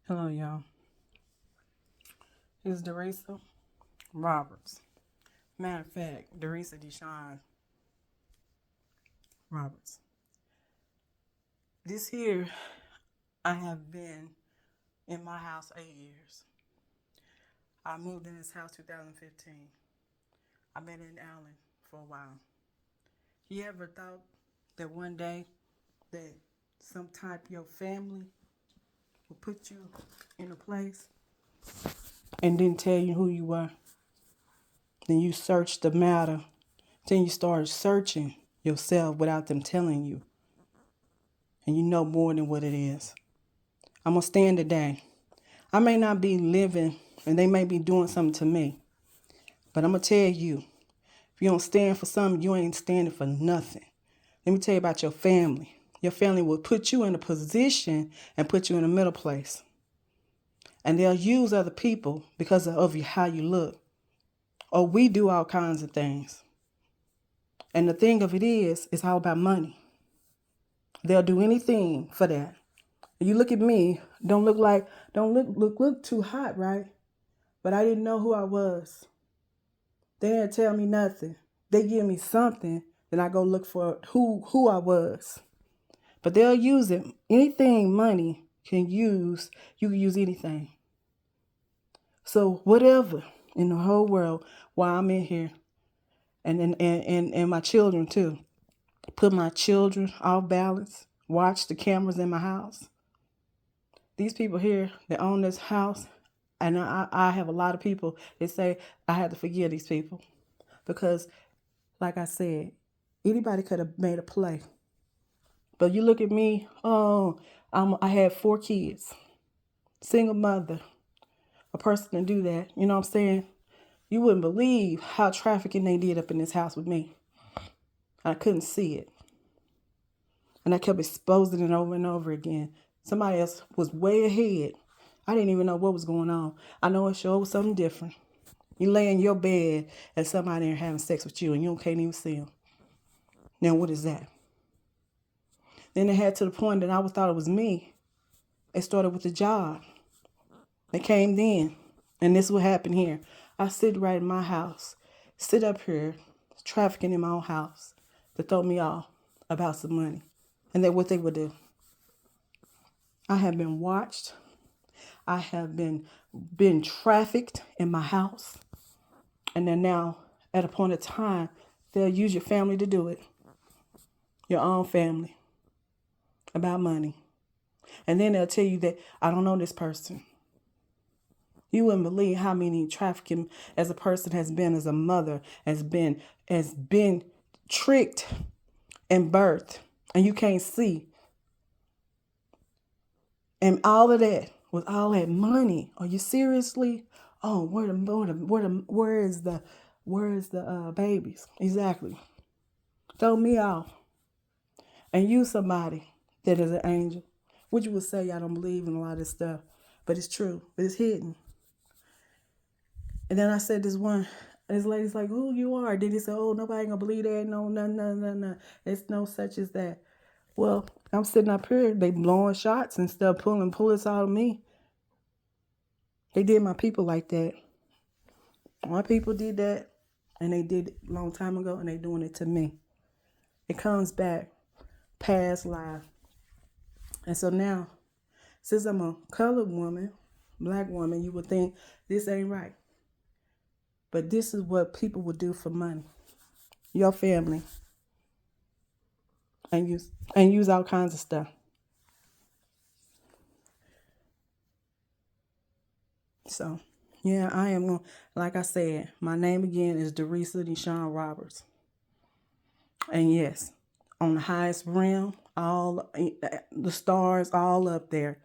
Hello, y'all. It's Deresa Roberts. Matter of fact, Deresa Deshawn Roberts. This year, I have been in my house 8 years. I moved in this house 2015. I've been in Allen for a while. You ever thought that one day that some type of your family would put you in a place and didn't tell you who you were? Then you searched the matter. Then you started searching yourself without them telling you. And you know more than what it is. I'm going to stand today. I may not be living and they may be doing something to me. But I'm going to tell you, if you don't stand for something, you ain't standing for nothing. Let me tell you about your family. Your family will put you in a position and put you in a middle place. And they'll use other people because of how you look. Or we do all kinds of things. And the thing of it is, it's all about money. They'll do anything for that. You look at me, don't look too hot, right? But I didn't know who I was. They didn't tell me nothing. They give me something, then I go look for who I was. But they'll use it. Anything money can use, you can use anything. So whatever in the whole world while I'm in here, and my children too. Put my children off balance, watch the cameras in my house. These people here that own this house, and I have a lot of people that say I had to forgive these people because, like I said, anybody could have made a play. But you look at me, I had 4 kids, single mother, a person to do that. You know what I'm saying? You wouldn't believe how trafficking they did up in this house with me. I couldn't see it. And I kept exposing it over and over again. Somebody else was way ahead. I didn't even know what was going on. I know it showed something different. You lay in your bed and somebody there having sex with you and you can't even see them. Now what is that? Then it had to the point that I thought it was me. It started with the job. They came then. And this is what happened here. I sit right in my house, sit up here, trafficking in my own house to throw me off about some money. And then what they would do. I have been watched. I have been trafficked in my house. And then now, at a point of time, they'll use your family to do it. Your own family. About money. And then they'll tell you that I don't know this person. You wouldn't believe how many trafficking as a person has been, as a mother, has been tricked and birthed. And you can't see. And all of that was all that money. Are you seriously? Oh, where is the babies? Exactly. Throw me off and use somebody that is an angel. Which you would say y'all don't believe in a lot of this stuff, but it's true. But it's hidden. And then I said this lady's like, who you are? Then he said, oh, nobody ain't gonna believe that. No, no. It's no such as that. Well, I'm sitting up here, they blowing shots and stuff, pulling bullets out of me. They did my people like that. My people did that, and they did it a long time ago, and they doing it to me. It comes back, past life. And so now, since I'm a colored woman, black woman, you would think this ain't right. But this is what people would do for money. Your family. And use all kinds of stuff. So, yeah, I am, like I said, my name again is Deresa Deshawn Roberts. And yes, on the highest realm, all the stars all up there.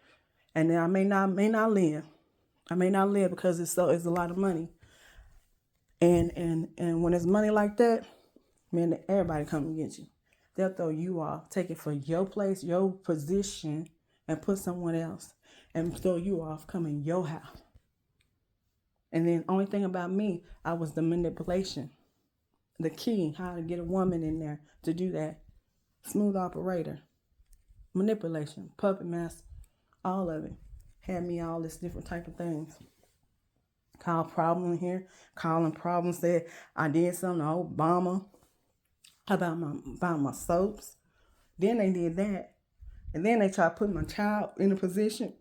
And then I may not live. I may not live because it's a lot of money. And when it's money like that, man, everybody come and get you. They'll throw you off, take it for your place, your position, and put someone else and throw you off, come in your house. And then only thing about me, I was the manipulation. The key, how to get a woman in there to do that. Smooth operator. Manipulation, puppet master, all of it. Had me all this different type of things. Call problem here, calling problems that I did something to Obama about my soaps. Then they did that. And then they tried to put my child in a position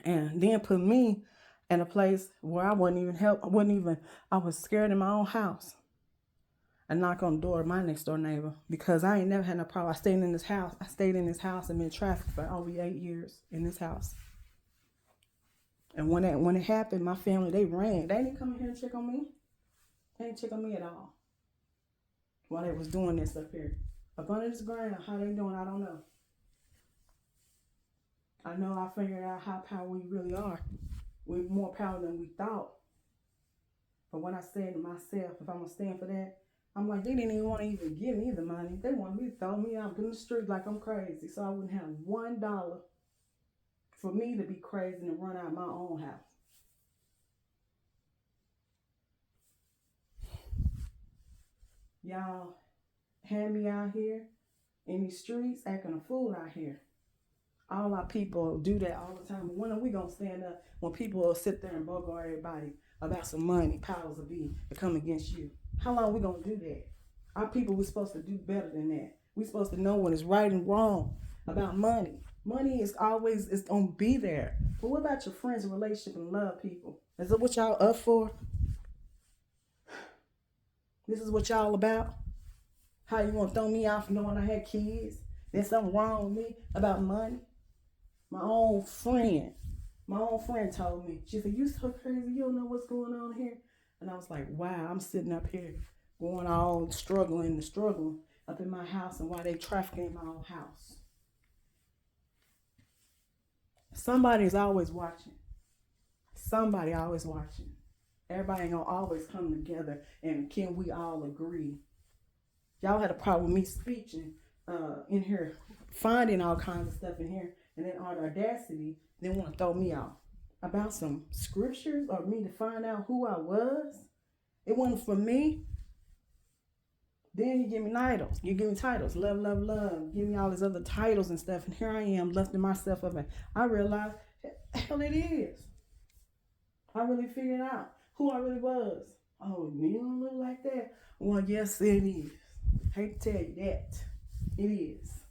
and then put me in a place where I wouldn't even help. I was scared in my own house. I knock on the door of my next door neighbor because I ain't never had no problem. I stayed in this house and been trafficked for over 8 years in this house. And when it happened, my family, they ran. They didn't come in here and check on me. They didn't check on me at all. While they was doing this up here. Up under this ground, how they doing, I don't know. I know I figured out how powerful we really are. We're more powerful than we thought. But when I said to myself, if I'm going to stand for that, I'm like, they didn't even want to even give me the money. They wanted me to throw me out in the street like I'm crazy. So I wouldn't have $1 for me to be crazy and run out of my own house. Y'all had me out here in these streets acting a fool out here. All our people do that all the time. When are we going to stand up when people will sit there and bogart everybody about some money, powers will be to come against you? How long are we going to do that? Our people, we're supposed to do better than that. We're supposed to know what is right and wrong about money. Money is going to be there. But what about your friends and relationship and love people? Is that what y'all up for? This is what y'all about? How you want to throw me off knowing I had kids? There's something wrong with me about money? My own friend told me. She said, you so crazy, you don't know what's going on here. And I was like, wow, I'm sitting up here going all struggling up in my house and while they trafficking in my own house. Somebody's always watching. Somebody always watching. Everybody ain't gonna always come together and can we all agree? Y'all had a problem with me speaking in here, finding all kinds of stuff in here, and then on audacity, they want to throw me out about some scriptures or me to find out who I was. It wasn't for me. Then you give me titles. You give me titles. Love, love, love. Give me all these other titles and stuff. And here I am lifting myself up. And I realized, hell, it is. I really figured out who I really was. Oh, you don't look like that. Well, yes, it is. Hate to tell you that. It is.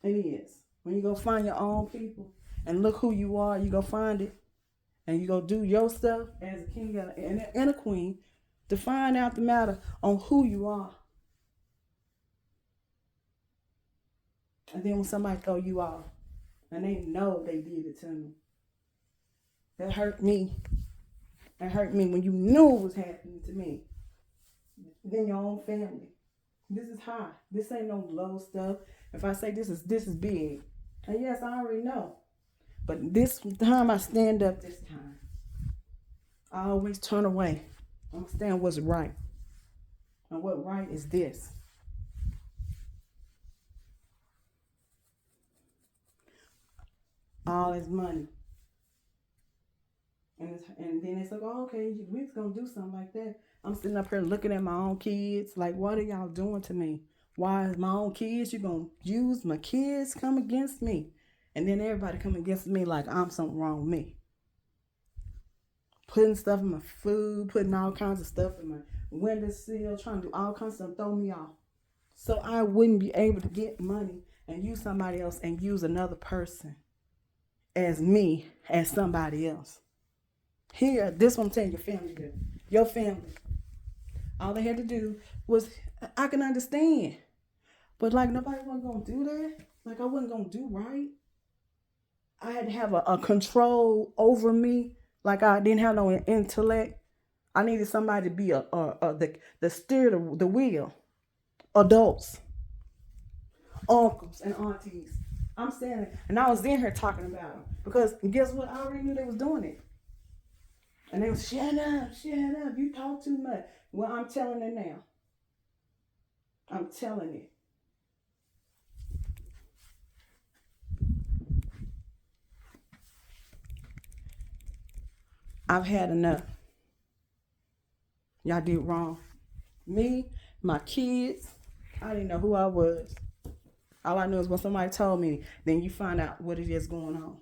It is. When you go find your own people and look who you are, you go find it. And you go do your stuff as a king and a queen to find out the matter on who you are. And then when somebody throw you off and they know they did it to me, that hurt me. That hurt me when you knew it was happening to me. Then your own family. This is high. This ain't no low stuff. If I say this is big. And yes, I already know. But this time I stand up this time. I always turn away. I'm gonna stand what's right. And what right is this? All this money. And then it's like, oh, okay, we was gonna do something like that. I'm sitting up here looking at my own kids, like, what are y'all doing to me? Why is my own kids, you gonna use my kids come against me? And then everybody come against me like I'm something wrong with me. Putting stuff in my food, putting all kinds of stuff in my windowsill, trying to do all kinds of stuff, throw me off. So I wouldn't be able to get money and use somebody else and use another person as me, as somebody else. Here, this one I'm telling your family did. Your family. All they had to do was, I can understand. But like nobody wasn't going to do that. Like I wasn't going to do right. I had to have a control over me. Like I didn't have no intellect. I needed somebody to be the steer the wheel. Adults. Uncles and aunties. I'm standing, and I was in here talking about them. Because guess what? I already knew they was doing it. And they was, shut up, you talk too much. Well, I'm telling it now. I'm telling it. I've had enough. Y'all did wrong. Me, my kids, I didn't know who I was. All I knew is when somebody told me, then you find out what it is going on.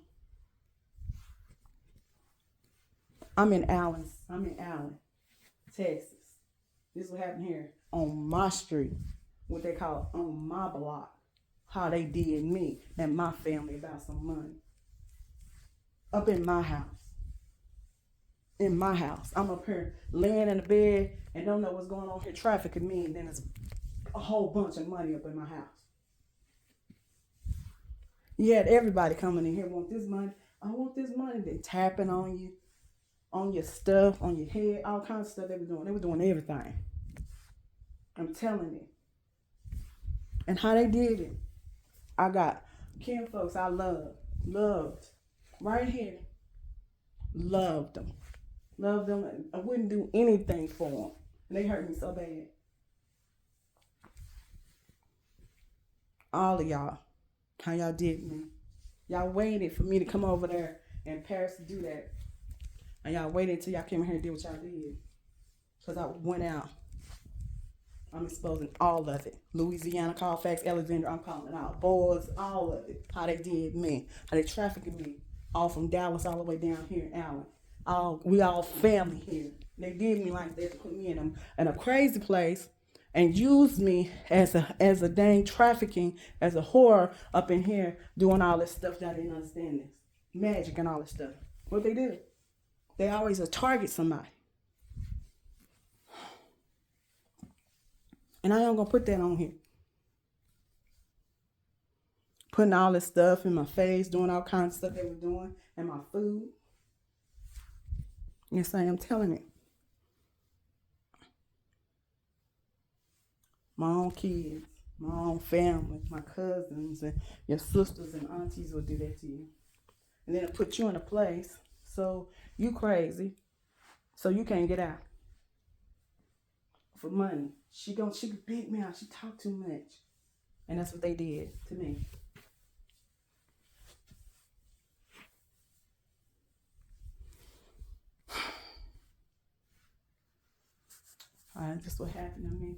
I'm in Allen, Texas. This is what happened here on my street, what they call on my block. How they did me and my family about some money. Up in my house. In my house. I'm up here laying in the bed and don't know what's going on here, trafficking me, and then there's a whole bunch of money up in my house. You had everybody coming in here, want this money. I want this money. They tapping on you, on your stuff, on your head, all kinds of stuff they were doing. They were doing everything. I'm telling you. And how they did it. I got kin folks I loved, right here. Loved them. I wouldn't do anything for them. And they hurt me so bad. All of y'all, how y'all did me. Y'all waited for me to come over there in Paris to do that. And y'all waited until y'all came here and did what y'all did. Because I went out. I'm exposing all of it. Louisiana, Colfax, Alexandria, I'm calling it out. Boys, all of it. How they did me. How they trafficked me. All from Dallas all the way down here in Allen. We all family here. They did me like that to put me in a crazy place and used me as a dang trafficking, as a whore up in here doing all this stuff that I didn't understand this. Magic and all this stuff. What they do? They always target somebody. And I ain't gonna put that on here. Putting all this stuff in my face, doing all kinds of stuff they were doing, and my food. Yes, I am telling it. My own kids, my own family, my cousins, and your sisters and aunties will do that to you. And then it'll put you in a place so you crazy, so you can't get out. For money. She could beat me out. She talked too much. And that's what they did to me. All right, that's what happened to me.